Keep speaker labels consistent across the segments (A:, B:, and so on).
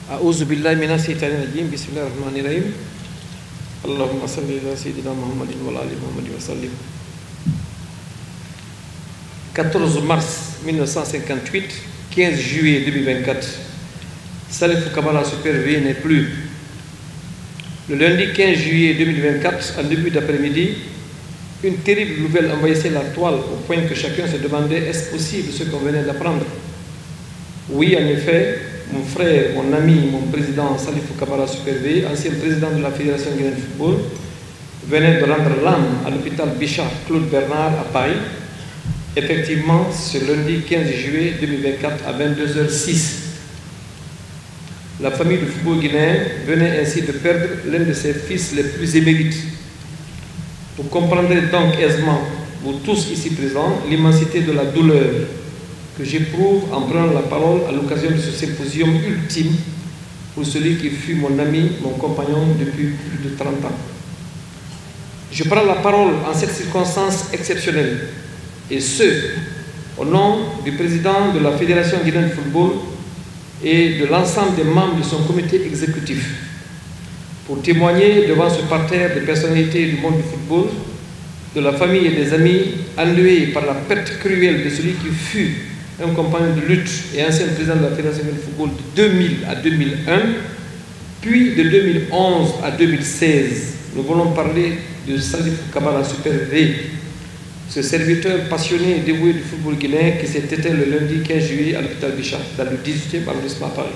A: أعوذ بالله من الشيطان الرجيم بسم الله الرحمن الرحيم اللهم صل على سيدنا محمد وعلى آل محمد وسلم. 14 mars 1958, 15 juillet 2024, Salifou Kamara Super V n'est plus. Le lundi 15 juillet 2024, en début d'après-midi, une terrible nouvelle envahissait la toile au point que chacun se demandait est-ce possible ce qu'on venait d'apprendre. Oui, en effet, mon frère, mon ami, mon président Salifou Kamara Super V, ancien président de la Fédération guinéenne de football, venait de rendre l'âme à l'hôpital Bichat Claude Bernard à Paris. Effectivement, ce lundi 15 juillet 2024 à 22h06. La famille du football guinéen venait ainsi de perdre l'un de ses fils les plus émérites. Vous comprendrez donc aisément, vous tous ici présents, l'immensité de la douleur que j'éprouve en prenant la parole à l'occasion de ce symposium ultime pour celui qui fut mon ami, mon compagnon depuis plus de 30 ans. Je prends la parole en cette circonstance exceptionnelle, et ce, au nom du président de la Fédération guinéenne de football et de l'ensemble des membres de son comité exécutif, pour témoigner devant ce parterre de personnalités du monde du football, de la famille et des amis endeuillés par la perte cruelle de celui qui fut un compagnon de lutte et ancien président de la Fédération guinéenne de football de 2000 à 2001, puis de 2011 à 2016. Nous voulons parler de Salifou Kamara Super V, ce serviteur passionné et dévoué du football guinéen qui s'est éteint le lundi 15 juillet à l'hôpital Bichat, dans le 18e arrondissement à Paris.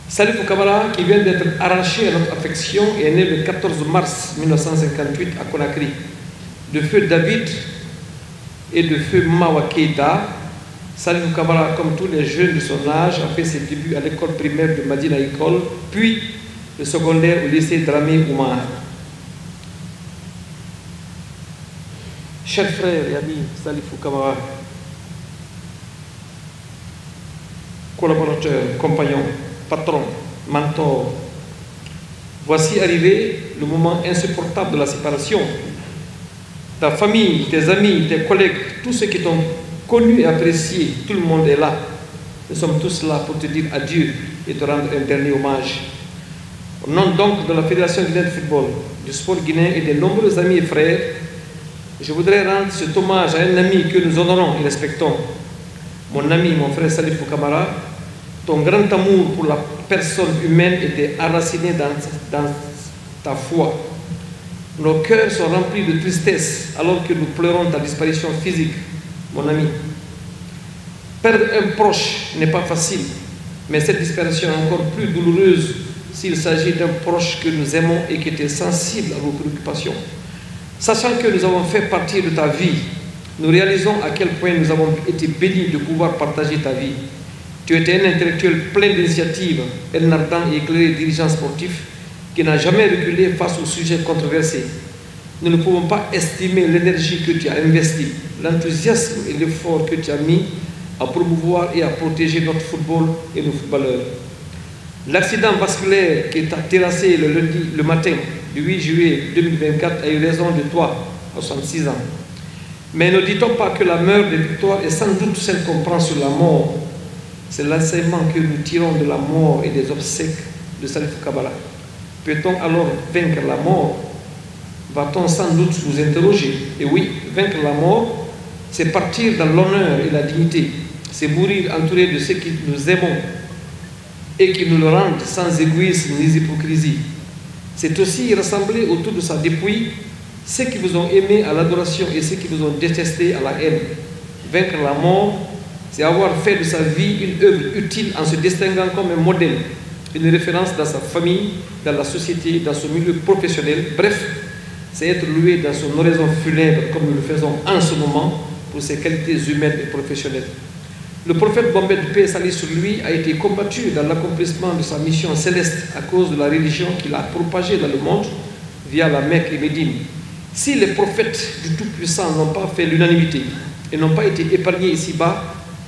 A: Salifou Kamara, qui vient d'être arraché à notre affection, est né le 14 mars 1958 à Conakry, de feu David et de feu Mawa Keïta. Salifou Kamara, comme tous les jeunes de son âge, a fait ses débuts à l'école primaire de Madina École, puis le secondaire au lycée Dramé Oumar. Chers frères et amis, Salifou Kamara, collaborateurs, compagnons, patrons, mentors, voici arrivé le moment insupportable de la séparation. Ta famille, tes amis, tes collègues, tous ceux qui t'ont connu et apprécié, tout le monde est là. Nous sommes tous là pour te dire adieu et te rendre un dernier hommage. Au nom donc de la Fédération guinéenne de football, du sport guinéen et des nombreux amis et frères, je voudrais rendre cet hommage à un ami que nous honorons et respectons. Mon ami, mon frère Salifou Kamara, ton grand amour pour la personne humaine était enraciné dans ta foi. Nos cœurs sont remplis de tristesse alors que nous pleurons ta disparition physique, mon ami. Perdre un proche n'est pas facile, mais cette disparition est encore plus douloureuse s'il s'agit d'un proche que nous aimons et qui était sensible à vos préoccupations. Sachant que nous avons fait partie de ta vie, nous réalisons à quel point nous avons été bénis de pouvoir partager ta vie. Tu étais un intellectuel plein d'initiatives, un ardent et éclairé dirigeant sportif qui n'a jamais reculé face aux sujets controversés. Nous ne pouvons pas estimer l'énergie que tu as investie, l'enthousiasme et l'effort que tu as mis à promouvoir et à protéger notre football et nos footballeurs. L'accident vasculaire qui t'a terrassé le matin du 8 juillet 2024 a eu raison de toi, à 66 ans. Mais ne dit-on pas que la meilleure des victoires est sans doute celle qu'on prend sur la mort? C'est l'enseignement que nous tirons de la mort et des obsèques de Salifou Kamara. Peut-on alors vaincre la mort? Va-t-on sans doute nous interroger? Et oui, vaincre la mort, c'est partir dans l'honneur et la dignité. C'est mourir entouré de ceux que nous aimons et qui nous le rendent sans égoïsme ni hypocrisie. C'est aussi rassembler autour de sa dépouille ceux qui vous ont aimé à l'adoration et ceux qui vous ont détesté à la haine. Vaincre la mort, c'est avoir fait de sa vie une œuvre utile en se distinguant comme un modèle, une référence dans sa famille, dans la société, dans son milieu professionnel. Bref, c'est être loué dans son oraison funèbre comme nous le faisons en ce moment pour ses qualités humaines et professionnelles. Le prophète Mohammed, paix et salut sur lui, a été combattu dans l'accomplissement de sa mission céleste à cause de la religion qu'il a propagée dans le monde via la Mecque et Médine. Si les prophètes du Tout-Puissant n'ont pas fait l'unanimité et n'ont pas été épargnés ici-bas,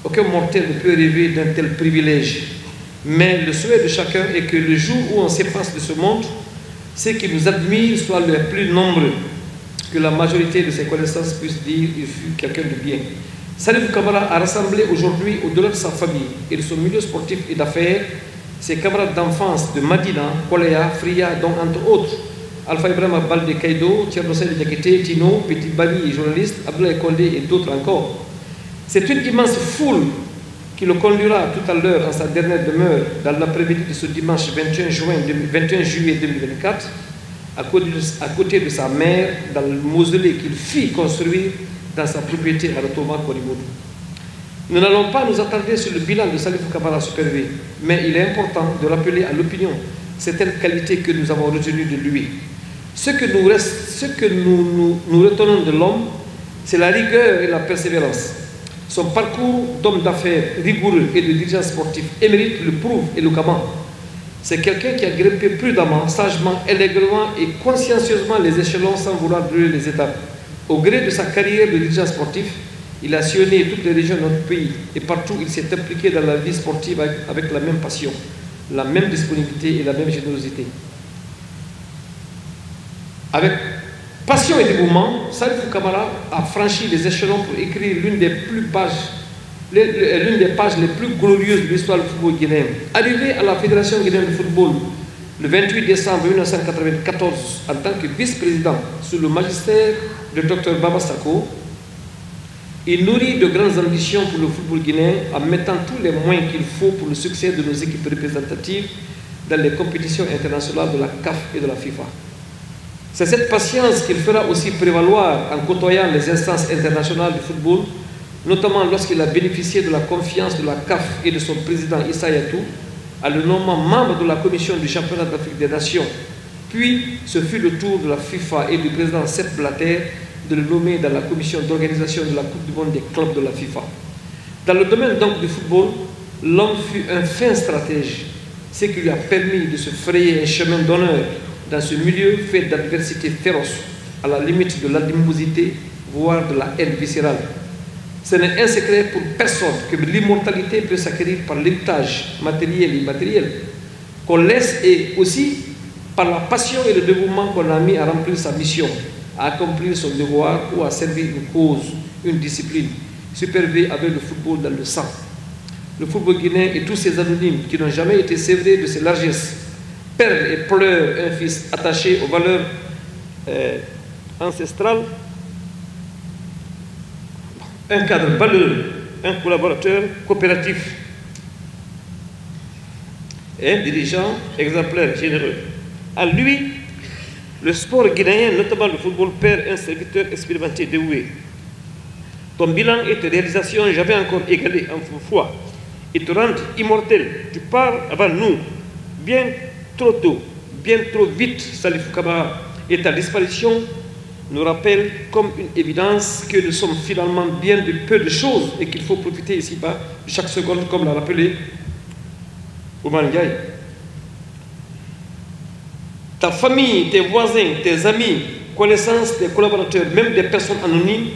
A: aucun mortel ne peut rêver d'un tel privilège. Mais le souhait de chacun est que le jour où on s'efface de ce monde, ceux qui nous admirent soient les plus nombreux, que la majorité de ses connaissances puissent dire qu'il fut quelqu'un de bien. Salifou Kamara a rassemblé aujourd'hui, au-delà de sa famille et de son milieu sportif et d'affaires, ses camarades d'enfance de Madina, Koléa, Fria, dont entre autres Alpha Ibrahima Baldé Kaido, Thierno Saïd Diakité, Tino, Petit Bali, journaliste, Abdoulaye Condé et d'autres encore. C'est une immense foule qui le conduira tout à l'heure en sa dernière demeure dans l'après-midi de ce dimanche 21 juillet 2024 à côté de sa mère dans le mausolée qu'il fit construire dans sa propriété à Rotoma Korimoudou. Nous n'allons pas nous attarder sur le bilan de Salifou Kamara Super-V, mais il est important de rappeler à l'opinion certaines qualités que nous avons retenues de lui. Ce que nous retenons de l'homme, c'est la rigueur et la persévérance. Son parcours d'homme d'affaires rigoureux et de dirigeant sportif émérite le prouve éloquemment. C'est quelqu'un qui a grimpé prudemment, sagement, allègrement et consciencieusement les échelons sans vouloir brûler les étapes. Au gré de sa carrière de dirigeant sportif, il a sillonné toutes les régions de notre pays et partout il s'est impliqué dans la vie sportive avec la même passion, la même disponibilité et la même générosité. Avec passion et dévouement, Salifou Kamara a franchi les échelons pour écrire l'une des pages les plus glorieuses de l'histoire du football guinéen. Arrivé à la Fédération guinéenne de football le 28 décembre 1994 en tant que vice-président sous le magistère de Dr Baba Sako, il nourrit de grandes ambitions pour le football guinéen en mettant tous les moyens qu'il faut pour le succès de nos équipes représentatives dans les compétitions internationales de la CAF et de la FIFA. C'est cette patience qu'il fera aussi prévaloir en côtoyant les instances internationales du football, notamment lorsqu'il a bénéficié de la confiance de la CAF et de son président Issa Yatou, à le nommant membre de la commission du championnat d'Afrique des Nations. Puis, ce fut le tour de la FIFA et du président Sepp Blatter de le nommer dans la commission d'organisation de la Coupe du monde des clubs de la FIFA. Dans le domaine donc du football, l'homme fut un fin stratège, ce qui lui a permis de se frayer un chemin d'honneur dans ce milieu fait d'adversité féroce, à la limite de l'animosité, voire de la haine viscérale. Ce n'est un secret pour personne que l'immortalité peut s'acquérir par l'héritage matériel et immatériel qu'on laisse et aussi par la passion et le dévouement qu'on a mis à remplir sa mission, à accomplir son devoir ou à servir une cause, une discipline. Super-V avait le football dans le sang. Le football guinéen et tous ses anonymes qui n'ont jamais été sévrés de ses largesses perdent et pleurent un fils attaché aux valeurs ancestrales, un cadre valeureux, un collaborateur coopératif et un dirigeant exemplaire, généreux. À lui, le sport guinéen, notamment le football, perd un serviteur expérimenté dévoué. Ton bilan et tes réalisations jamais encore égalées en foi et te rendent immortel. Tu pars avant nous, bien trop tôt, bien trop vite, Salifou Kamara, et ta disparition nous rappelle comme une évidence que nous sommes finalement bien de peu de choses et qu'il faut profiter ici-bas de chaque seconde, comme l'a rappelé Oumar Ndiaye. Ta famille, tes voisins, tes amis, connaissances, tes collaborateurs, même des personnes anonymes,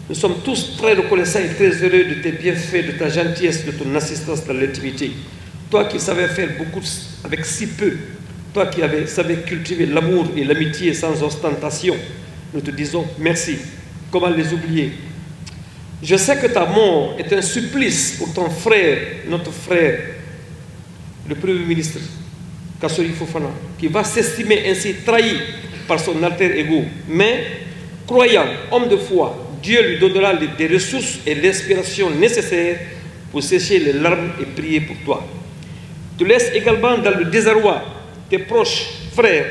A: nous sommes tous très reconnaissants et très heureux de tes bienfaits, de ta gentillesse, de ton assistance dans l'intimité. Toi qui savais faire beaucoup avec si peu, toi qui savais cultiver l'amour et l'amitié sans ostentation, nous te disons merci. Comment les oublier? Je sais que ta mort est un supplice pour ton frère, notre frère, le Premier ministre, Kassori Fofana, qui va s'estimer ainsi trahi par son alter ego. Mais, croyant, homme de foi, Dieu lui donnera des ressources et l'inspiration nécessaires pour sécher les larmes et prier pour toi. Tu laisses également dans le désarroi tes proches, frères,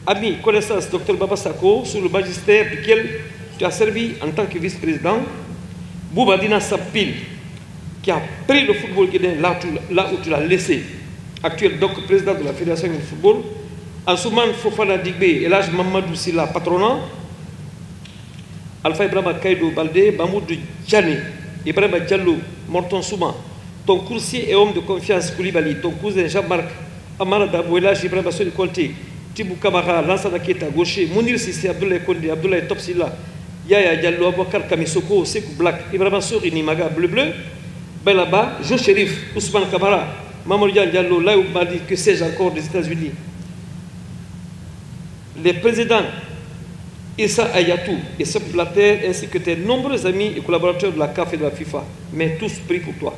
A: amis, connaissances, Dr Baba Sako, sous le magistère duquel tu as servi en tant que vice-président, Boubadina Sapil, qui a pris le football guinéen là où tu l'as laissé, actuel donc président de la Fédération de football, Ansoumane Fofana Digbe, Elhaj Mamadou Silla, patronat, Alpha Ibrahima Kaido Baldé, Mamoudou Djani, Ibrahima Diallo, Morton Souma, ton coursier et homme de confiance Koulibaly, ton cousin Jean-Marc Amara Dabou, Elhaj Ibrahima Soli Conté, Tibou Kamara, Lansana Keta, Gaucher, Mounir Sissi, Abdoulaye Kondé, Abdoulaye Topsila, Yaya Diallo, Abouakar Kamisoko, Sekou Black, Ibrahima Sori Nimaga, Bleu, Belaba, Jo Sherif, Ousmane Kamara, Mamadou Diallo, Laïoub Madi, que sais-je encore des États-Unis. Les présidents Issa Ayatou et Sepp Blatter, ainsi que tes nombreux amis et collaborateurs de la CAF et de la FIFA, mais tous prient pour toi.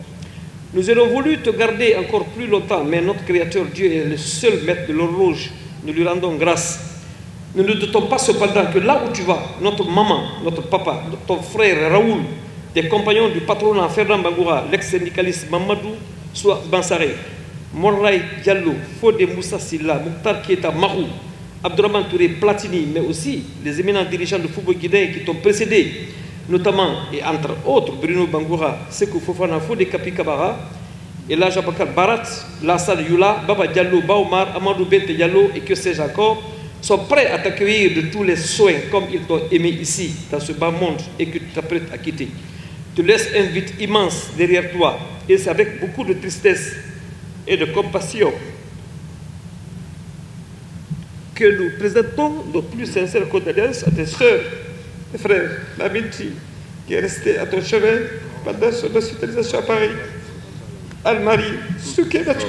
A: Nous aurions voulu te garder encore plus longtemps, mais notre Créateur Dieu est le seul maître de l'horloge. Nous lui rendons grâce. Nous ne doutons pas cependant que là où tu vas, notre maman, notre papa, ton frère Raoul, tes compagnons du patronat Ferdinand Bangoura, l'ex-syndicaliste Mamadou Bansaré, Morray Diallo, Fodé Moussa Silla, Mouktar Kieta Marou, Abdourahmane Touré Platini, mais aussi les éminents dirigeants de football guinéen qui t'ont précédé, notamment et entre autres Bruno Bangoura, Sekou Fofana, Fodé Kapi Kabara, Elhadji Abakar Barat, Lassane Youla, Baba Diallo, Baoumar, Amadou Bente Diallo et que sais-je encore, sont prêts à t'accueillir de tous les soins comme ils t'ont aimé ici, dans ce bas monde, et que tu t'apprêtes à quitter. Tu laisses un vide immense derrière toi, et c'est avec beaucoup de tristesse et de compassion que nous présentons nos plus sincères condoléances à tes sœurs et frères, Maminti, qui est resté à ton chevet pendant son hospitalisation à Paris, Anne-Marie Soukénatou.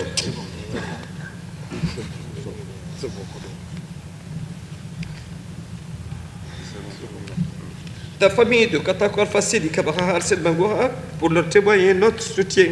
A: Ta famille de Katakouar Fassi, Kabara Arsène Bangoura, pour leur témoigner notre soutien.